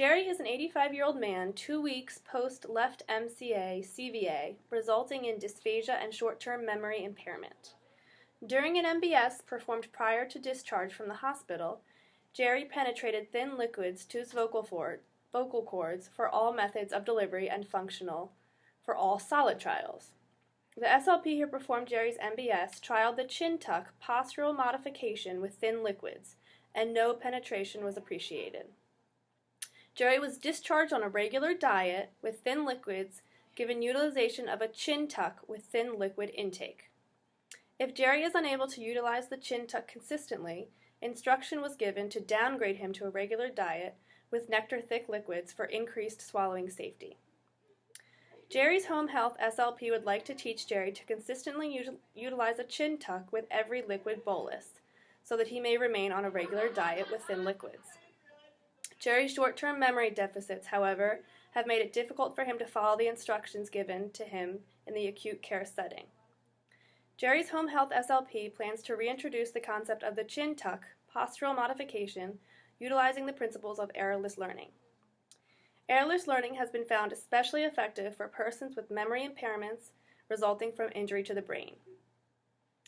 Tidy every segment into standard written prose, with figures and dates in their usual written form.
Jerry is an 85-year-old man 2 weeks post-left MCA CVA, resulting in dysphagia and short-term memory impairment. During an MBS performed prior to discharge from the hospital, Jerry penetrated thin liquids to his vocal cords for all methods of delivery and functional for all solid trials. The SLP who performed Jerry's MBS trialed the chin tuck postural modification with thin liquids, and no penetration was appreciated. Jerry was discharged on a regular diet with thin liquids, given utilization of a chin tuck with thin liquid intake. If Jerry is unable to utilize the chin tuck consistently, instruction was given to downgrade him to a regular diet with nectar-thick liquids for increased swallowing safety. Jerry's home health SLP would like to teach Jerry to consistently utilize a chin tuck with every liquid bolus, so that he may remain on a regular diet with thin liquids. Jerry's short-term memory deficits, however, have made it difficult for him to follow the instructions given to him in the acute care setting. Jerry's home health SLP plans to reintroduce the concept of the chin tuck postural modification, utilizing the principles of errorless learning. Errorless learning has been found especially effective for persons with memory impairments resulting from injury to the brain.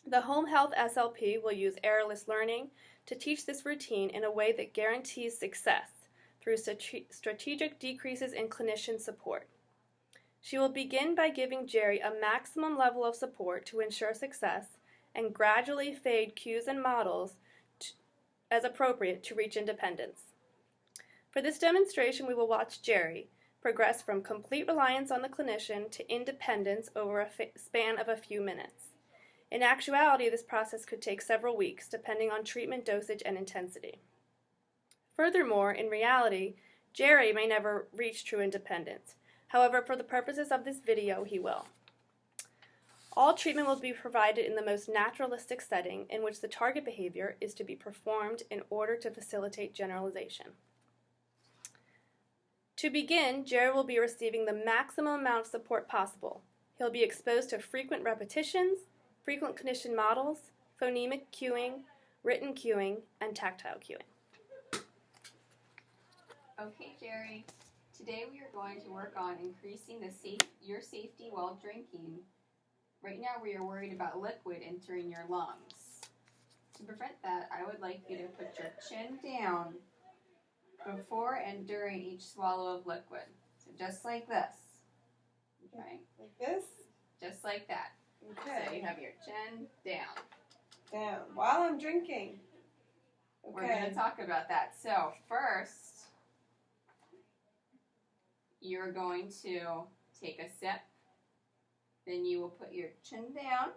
The home health SLP will use errorless learning to teach this routine in a way that guarantees success through strategic decreases in clinician support. She will begin by giving Jerry a maximum level of support to ensure success and gradually fade cues and models as appropriate to reach independence. For this demonstration, we will watch Jerry progress from complete reliance on the clinician to independence over a span of a few minutes. In actuality, this process could take several weeks, depending on treatment dosage and intensity. Furthermore, in reality, Jerry may never reach true independence. However, for the purposes of this video, he will. All treatment will be provided in the most naturalistic setting in which the target behavior is to be performed in order to facilitate generalization. To begin, Jerry will be receiving the maximum amount of support possible. He'll be exposed to frequent repetitions, frequent clinician models, phonemic cueing, written cueing, and tactile cueing. Okay, Jerry. Today we are going to work on increasing your safety while drinking. Right now we are worried about liquid entering your lungs. To prevent that, I would like you to put your chin down before and during each swallow of liquid. So just like this. Okay? Like this? Just like that. Okay. So you have your chin down. Down. While I'm drinking. Okay. We're going to talk about that. So first, you're going to take a sip. Then you will put your chin down.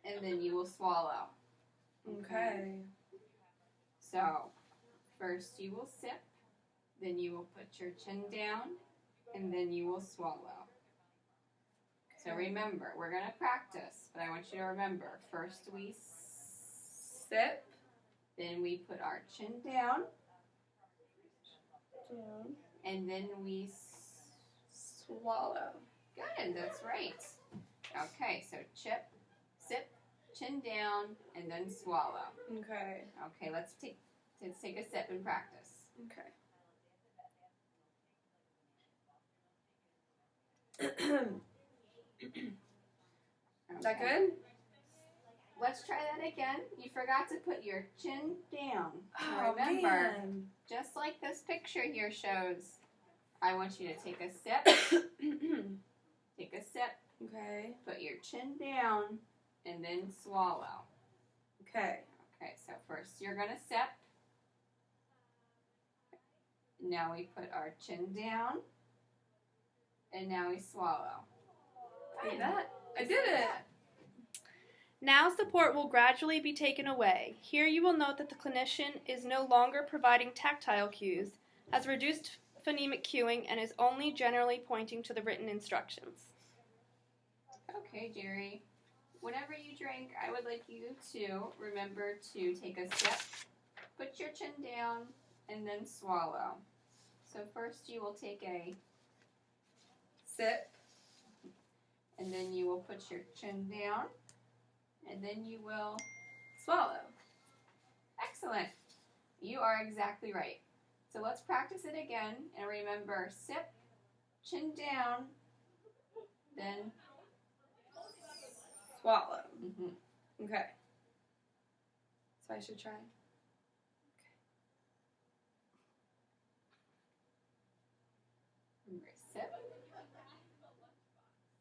And then you will swallow. Okay. So, first you will sip. Then you will put your chin down. And then you will swallow. So remember, we're going to practice, but I want you to remember, first we sip, then we put our chin down, and then we swallow. Good, that's right. Okay, so sip, chin down, and then swallow. Okay. Okay, let's take a sip and practice. Okay. Is that good? Let's try that again. You forgot to put your chin down. Oh, Remember, man. just like this picture here shows, I want you to take a sip. Take a sip. Okay. Put your chin down, and then swallow. Okay. Okay, so first you're going to sip. Now we put our chin down, and now we swallow. See that? I did it. Now support will gradually be taken away. Here you will note that the clinician is no longer providing tactile cues, has reduced phonemic cueing, and is only generally pointing to the written instructions. Okay, Jerry. Whenever you drink, I would like you to remember to take a sip, put your chin down, and then swallow. So first you will take a sip, and then you will put your chin down, and then you will swallow. Excellent. You are exactly right. So let's practice it again, and remember, sip, chin down, then Swallow. mm-hmm. Okay. So I should try. Remember, sip,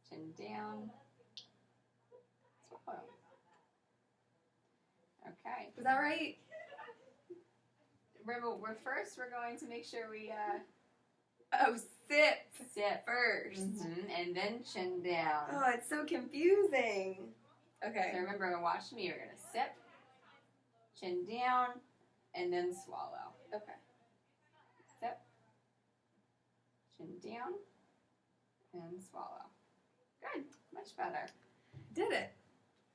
chin down, swallow. Okay. Was that right? Remember, we're going to make sure we Oh, sip sip first. and then chin down. Oh, it's so confusing. Okay. So remember, watch me. You're gonna sip, chin down, and then swallow. Okay. Sip, chin down, and swallow. Good, much better. Did it.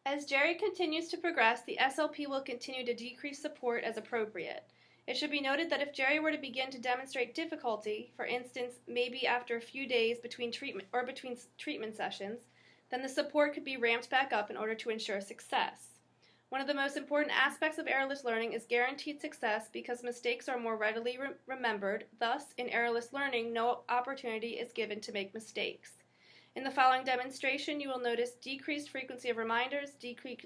As Jerry continues to progress, the SLP will continue to decrease support as appropriate. It should be noted that if Jerry were to begin to demonstrate difficulty, for instance, maybe after a few days between treatment sessions, then the support could be ramped back up in order to ensure success. One of the most important aspects of errorless learning is guaranteed success because mistakes are more readily remembered. Thus, in errorless learning, no opportunity is given to make mistakes. In the following demonstration, you will notice decreased frequency of reminders, decreased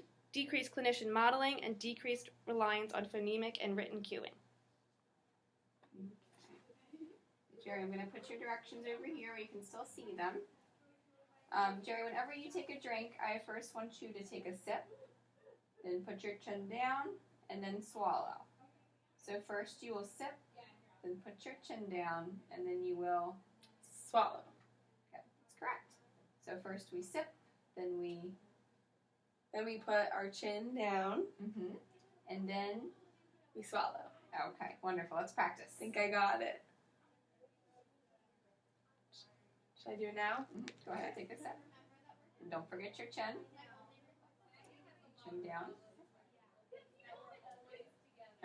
clinician modeling, and decreased reliance on phonemic and written cueing. Jerry, I'm going to put your directions over here where you can still see them. Jerry, whenever you take a drink, I first want you to take a sip, then put your chin down, and then swallow. So first you will sip, then put your chin down, and then you will Swallow. Okay, that's correct. So first we sip, then we put our chin down. and then, We swallow. okay, wonderful. Let's practice. I think I got it. Should I do it now? Go ahead, take a sip. And don't forget your chin. Chin down.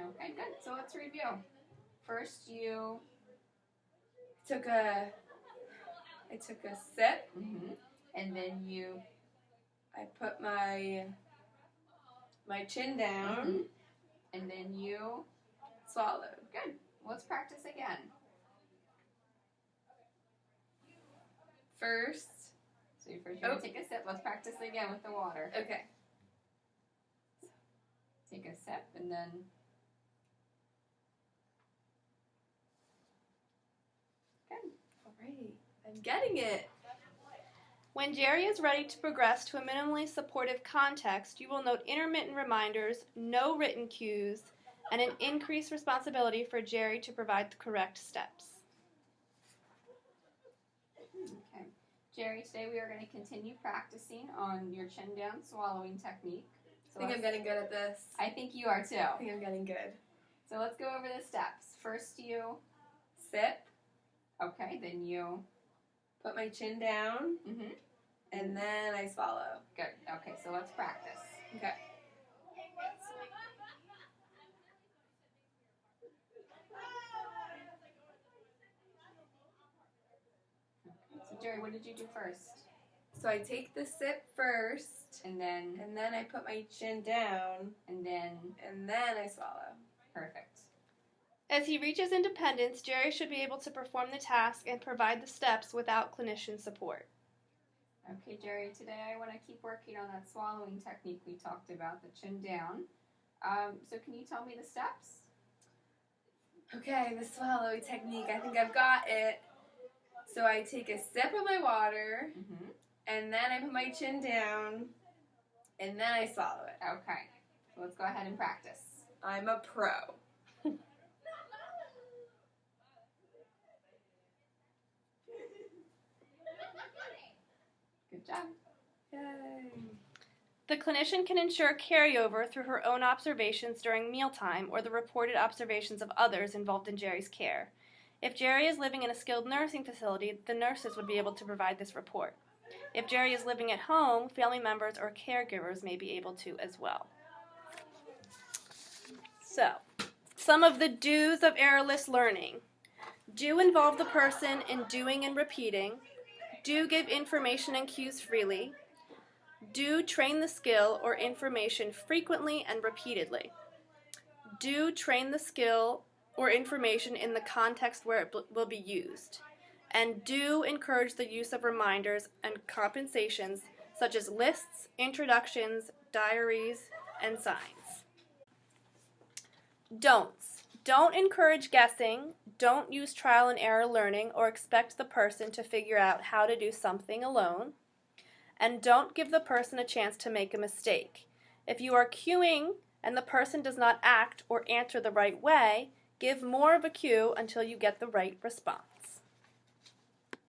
Okay, good. So let's review. First you I took a sip. and then you I put my chin down. and then you Swallowed. good. Let's practice again. First. So you're gonna take a sip. Let's practice again with the water. Okay. Take a sip and then good. Alrighty. I'm getting it. When Jerry is ready to progress to a minimally supportive context, you will note intermittent reminders, no written cues, and an increased responsibility for Jerry to provide the correct steps. Okay. Jerry, today we are going to continue practicing on your chin down swallowing technique. So I think I'm getting good at this. I think you are too. I think I'm getting good. So let's go over the steps. First you Sip. okay, then you Put my chin down. And then I swallow. good. Okay, so let's practice. Okay. So Jerry, what did you do first? So I take the sip first, And then I put my chin down, and then and then I swallow. perfect. As he reaches independence, Jerry should be able to perform the task and provide the steps without clinician support. Okay, Jerry, today I want to keep working on that swallowing technique we talked about, the chin down. So can you tell me the steps? Okay, the swallow technique. I think I've got it. So I take a sip of my water, and then I put my chin down, and then I swallow it. Okay, so let's go ahead and practice. I'm a pro. Good job. Yay. The clinician can ensure carryover through her own observations during mealtime or the reported observations of others involved in Jerry's care. If Jerry is living in a skilled nursing facility, the nurses would be able to provide this report. If Jerry is living at home, family members or caregivers may be able to as well. So, some of the do's of errorless learning. Do involve the person in doing and repeating. Do give information and cues freely. Do train the skill or information frequently and repeatedly. Do train the skill or information in the context where it will be used. And do encourage the use of reminders and compensations such as lists, introductions, diaries, and signs. Don'ts. Don't encourage guessing, don't use trial and error learning or expect the person to figure out how to do something alone, and don't give the person a chance to make a mistake. If you are cueing and the person does not act or answer the right way, give more of a cue until you get the right response.